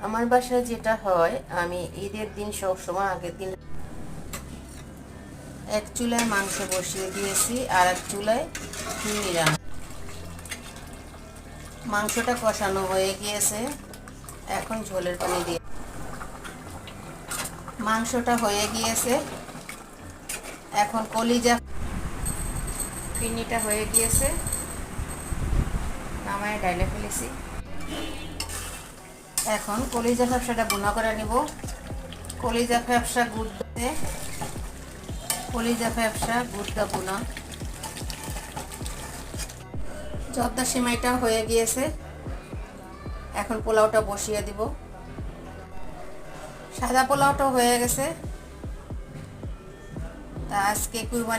আমার বাসায় যেটা হয়, আমি ঈদের দিন সবসময় আগের দিন এক চুলায় মাংস বসিয়ে দিয়েছি আর এক চুলায় নিরামিষ। মাংসটা কষানো হয়ে গিয়েছে, এখন ঝোলের পানি দিয়ে মাংসটা হয়ে গিয়েছে, এখন কলিজা পিনিটা হয়ে গিয়েছে, নামায় ডাইলে ফেলেছি। এখন কলিজা ফ্যাপসাটা ভুনা করে নিব। কলিজা ফ্যাপসা গুড়ে, কলিজা ফ্যাপসা গুড়া ভুনা। জর্দা সিমাইটা হয়ে গিয়েছে, এখন পোলাওটা বসিয়ে দিব। সাদা পোলাওটা হয়ে গেছে। তা আজকে কুরবানি